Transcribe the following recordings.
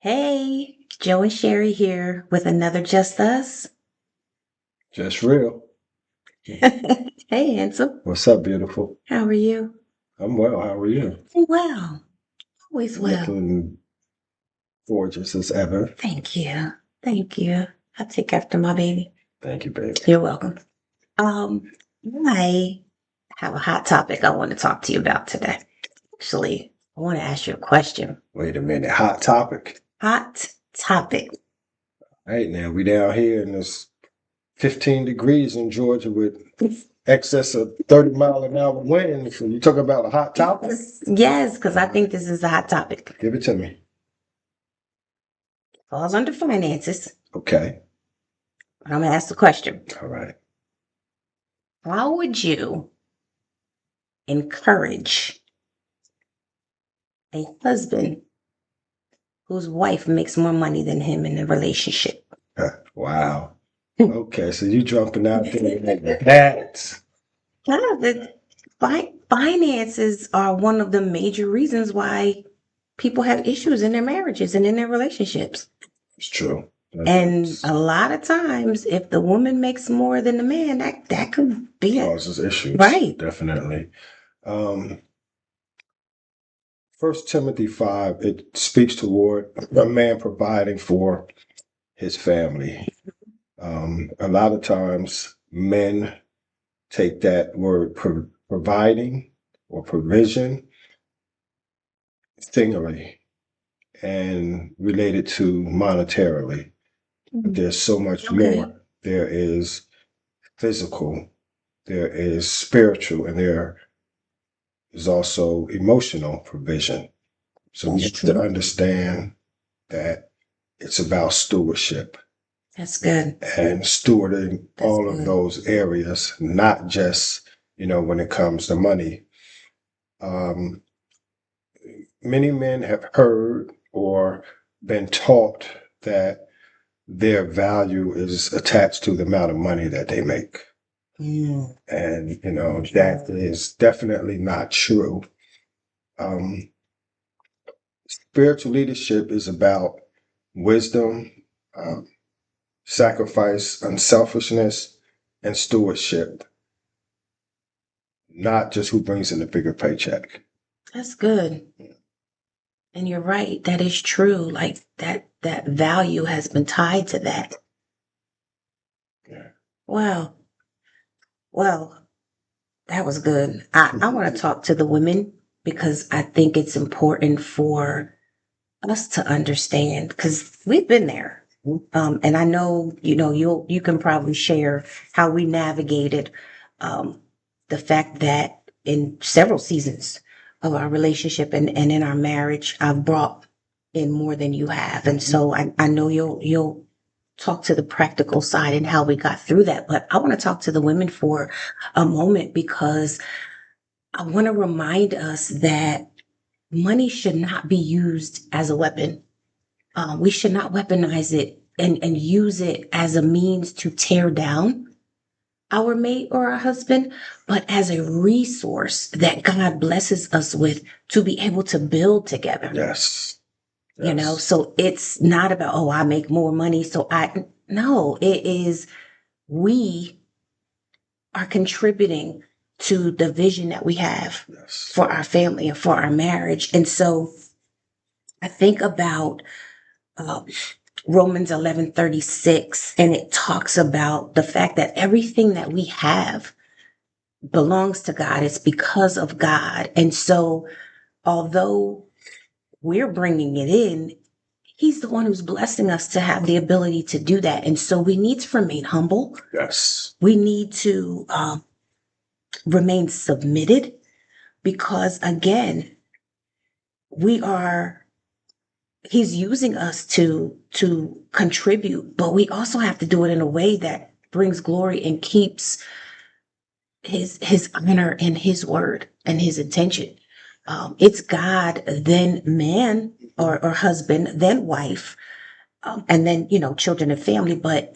Hey, Joe and Sherry here with another Just Us. Just real. Hey, handsome. What's up, beautiful? How are you? I'm well. How are you? Well, always well. Looking gorgeous as ever. Thank you. Thank you. I'll take after my baby. Thank you, baby. You're welcome. Um, I have a hot topic I want to talk to you about today. Actually, I want to ask you a question. Wait a minute. Hot topic. Hot topic. All right, now we down here and it's 15 degrees in Georgia with excess of 30-mile-an-hour winds. So you talk about a hot topic? Yes, because I think this is a hot topic. Give it to me. Falls under finances. Okay. But I'm going to ask the question. All right. How would you encourage a husband whose wife makes more money than him in a relationship? Wow. Okay, so you jumping out there like that. Finances are one of the major reasons why people have issues in their marriages and in their relationships. It's true. And a lot of times, if the woman makes more than the man, that could be causes issues. Right. Definitely. 1 Timothy 5, it speaks toward a man providing for his family. A lot of times men take that word providing or provision singularly and relate it to monetarily. But there's so much more. There is physical, there is spiritual, and there is also emotional provision. So we have to understand that it's about stewardship. That's good. And stewarding all of those areas, not just, when it comes to money. Many men have heard or been taught that their value is attached to the amount of money that they make. And, that is definitely not true. Spiritual leadership is about wisdom, sacrifice, unselfishness, and stewardship, not just who brings in the bigger paycheck. That's good. And you're right. That is true. Like that value has been tied to that. Yeah. Wow. Well, that was good. I want to talk to the women because I think it's important for us to understand because we've been there. And I know, you can probably share how we navigated the fact that in several seasons of our relationship and in our marriage, I've brought in more than you have. And so I know you'll talk to the practical side and how we got through that. But I want to talk to the women for a moment because I want to remind us that money should not be used as a weapon. We should not weaponize it and use it as a means to tear down our mate or our husband, but as a resource that God blesses us with to be able to build together. Yes. So it's not about, I make more money. No, it is, we are contributing to the vision that we have for our family and for our marriage. And so I think about Romans 11:36, and it talks about the fact that everything that we have belongs to God. It's because of God. And so although we're bringing it in, He's the one who's blessing us to have the ability to do that. And so we need to remain humble. Yes. We need to remain submitted because, again, He's using us to contribute, but we also have to do it in a way that brings glory and keeps his honor and his word and his intention. It's God, then man or husband, then wife, and then, children and family. But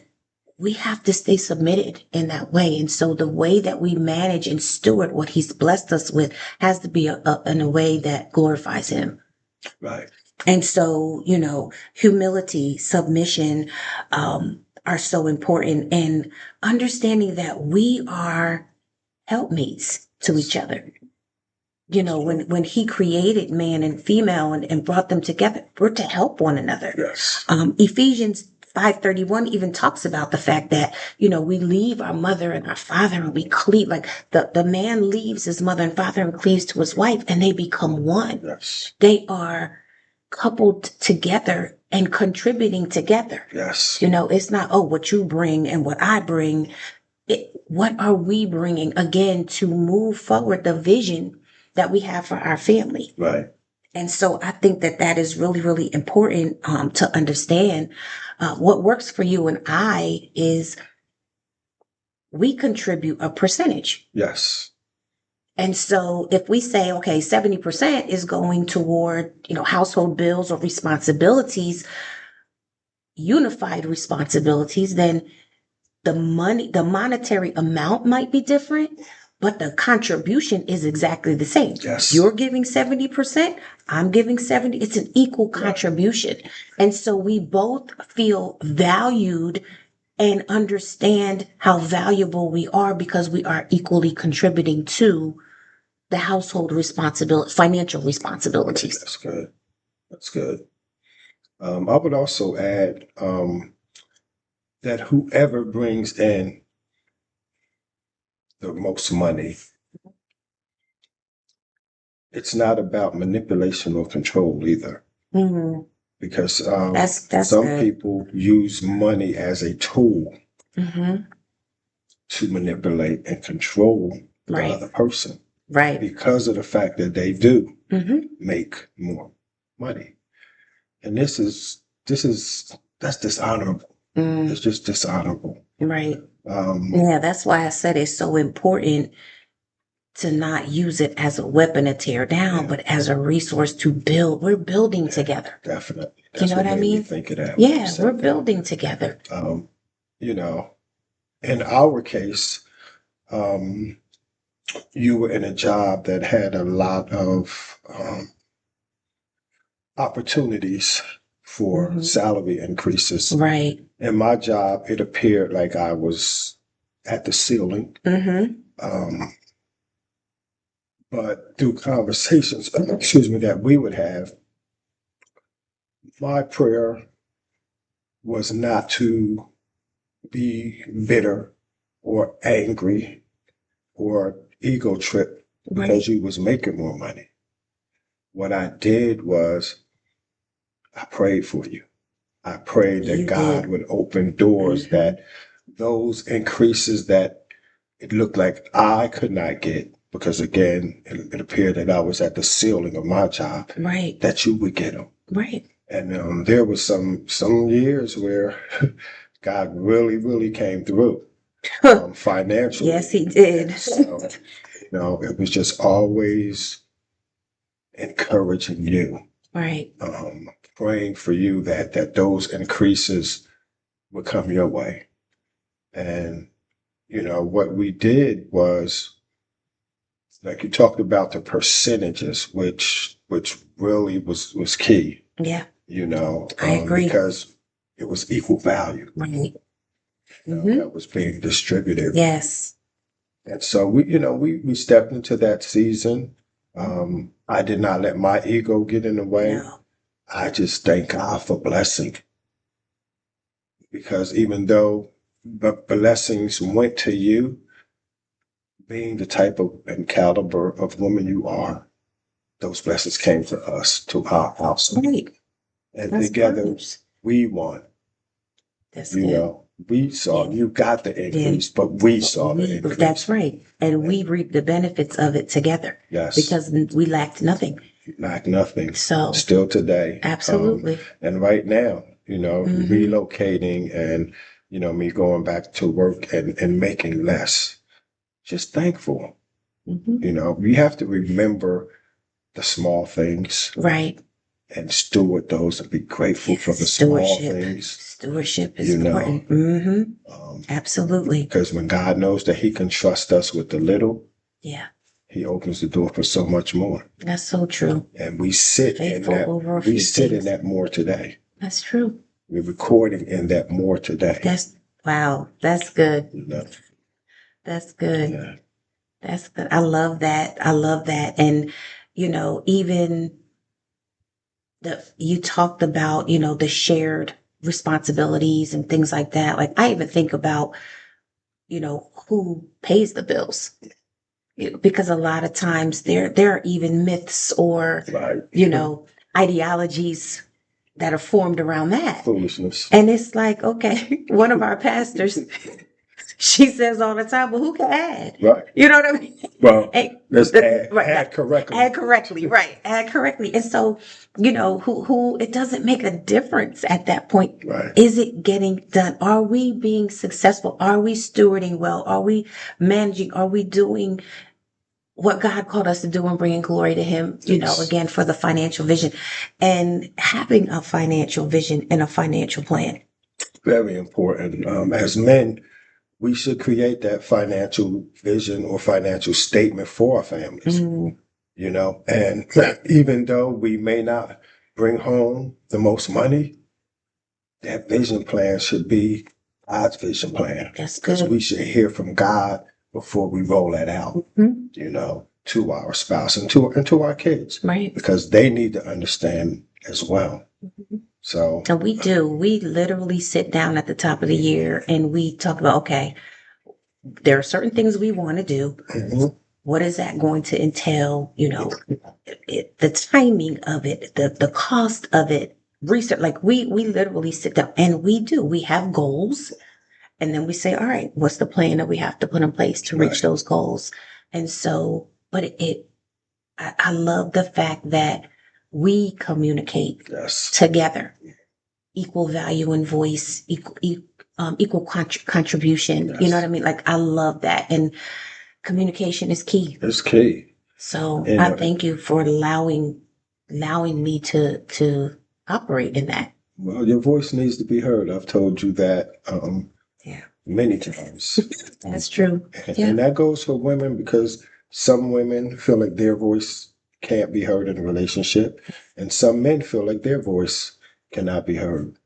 we have to stay submitted in that way. And so the way that we manage and steward what He's blessed us with has to be in a way that glorifies Him. Right. And so, humility, submission, are so important, and understanding that we are helpmeets to each other. When he created man and female and brought them together, we're to help one another. Yes. Ephesians 5:31 even talks about the fact that, we leave our mother and our father and we cleave, like the man leaves his mother and father and cleaves to his wife, and they become one. Yes. They are coupled together and contributing together. Yes. It's not, what you bring and what I bring. What are we bringing again to move forward the vision that we have for our family? Right. And so I think that is really, really important to understand. What works for you and I is we contribute a percentage. Yes. And so if we say, okay, 70% is going toward, household bills or responsibilities, unified responsibilities, then the monetary amount might be different, but the contribution is exactly the same. Yes. You're giving 70%, I'm giving 70. It's an equal contribution. Right. And so we both feel valued and understand how valuable we are because we are equally contributing to the household responsibility, financial responsibilities. That's good. That's good. I would also add that whoever brings in the most money, it's not about manipulation or control either. Mm-hmm. Because that's some good. people use money as a tool Mm-hmm. to manipulate and control the other person. Right. Because of the fact that they do Mm-hmm. make more money. And that's dishonorable. Mm. It's just dishonorable. Right. Yeah, that's why I said it's so important to not use it as a weapon to tear down, but as a resource to build. We're building together. Definitely. That's what I mean? Think of that. Yeah, we're building together. In our case, you were in a job that had a lot of opportunities for salary increases. Right. In my job, it appeared like I was at the ceiling. But through conversations, that we would have, my prayer was not to be bitter or angry or ego trip because you was making more money. What I did was I prayed for you. I prayed that God would open doors, that those increases that it looked like I could not get, because again, it appeared that I was at the ceiling of my job, that you would get them. Right. And there was some years where God really, really came through financially. Yes, he did. So, it was just always encouraging you. Right. Praying for you that those increases would come your way. And, what we did was, like you talked about the percentages, which really was key. Yeah. I agree. Because it was equal value. Right. That was being distributed. Yes. And so we stepped into that season. I did not let my ego get in the way. No. I just thank God for blessing. Because even though the blessings went to you, being the type of and caliber of woman you are, those blessings came to us, to our house. Right. And that's together we won. That's good. We saw you got the increase, but we saw the increase. That's right. And we reaped the benefits of it together. Yes. Because we lacked nothing. Lacked nothing. So still today. Absolutely. And right now, relocating and, me going back to work and making less. Just thankful. We have to remember the small things. Right. And steward those and be grateful for the small things. Stewardship is important. Absolutely. Because when God knows that he can trust us with the little, he opens the door for so much more. That's so true. And we sit Faithful in that. over a We few sit in things. that more today. That's true. We're recording in that more today. That's wow. That's good. You know? That's good. Yeah. That's good. I love that. I love that. And, you know, even you talked about, you know, the shared responsibilities and things like that. Like I even think about, you know, who pays the bills. Because a lot of times there are even myths or, Right. you know, ideologies that are formed around that. Foolishness. And it's like, okay, one of our pastors, she says all the time, well, who can add? Right. You know what I mean? Well, And let's add correctly. Add correctly, right. Add correctly. And so, you know, who it doesn't make a difference at that point. Right. Is it getting done? Are we being successful? Are we stewarding well? Are we managing? Are we doing what God called us to do and bringing glory to Him, you know, again, for the financial vision and having a financial vision and a financial plan? Very important. As men, we should create that financial vision or financial statement for our families, you know, and even though we may not bring home the most money, that vision plan should be God's vision plan. That's because good. we should hear from God before we roll that out, you know, to our spouse and to our kids, Right. because they need to understand as well. So, And we do. We literally sit down at the top of the year and we talk about, okay, there are certain things we want to do. What is that going to entail? You know, the timing of it, the cost of it, research. Like we literally sit down and we do. We have goals, and then we say, all right, what's the plan that we have to put in place to reach those goals? And so, but I love the fact that we communicate together, equal value and voice, equal contribution. You know what I mean? Like I love that, and communication is key. It's key. So I thank you for allowing me to operate in that. Well, your voice needs to be heard. I've told you that many times. That's true. And that goes for women, because some women feel like their voice can't be heard in a relationship, and some men feel like their voice cannot be heard.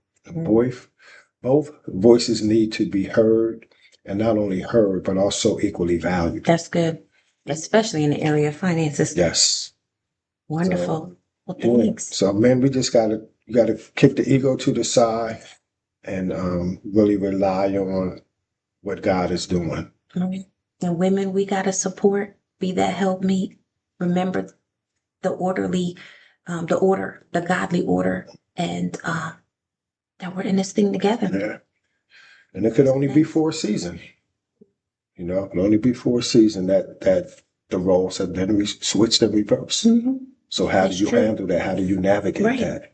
Both voices need to be heard, and not only heard, but also equally valued. That's good, especially in the area of finances. Yes. Wonderful. Well, thanks. So, men, we just gotta kick the ego to the side and really rely on what God is doing. And women, we gotta support, be that helpmeet. Remember the orderly, the godly order, and that we're in this thing together. Yeah. And it could only be for a season. You know, it could only be for a season that the roles have been switched and reversed. So how do you handle that? How do you navigate that?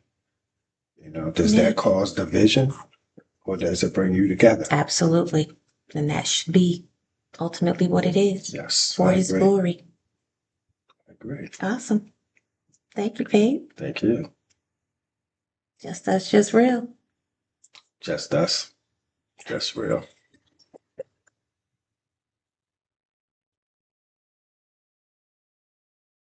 You know, does that cause division, or does it bring you together? Absolutely. And that should be ultimately what it is. Yes. For His glory. I agree. Awesome. Thank you, Pete. Thank you. Just us, just real. Just us. Just real.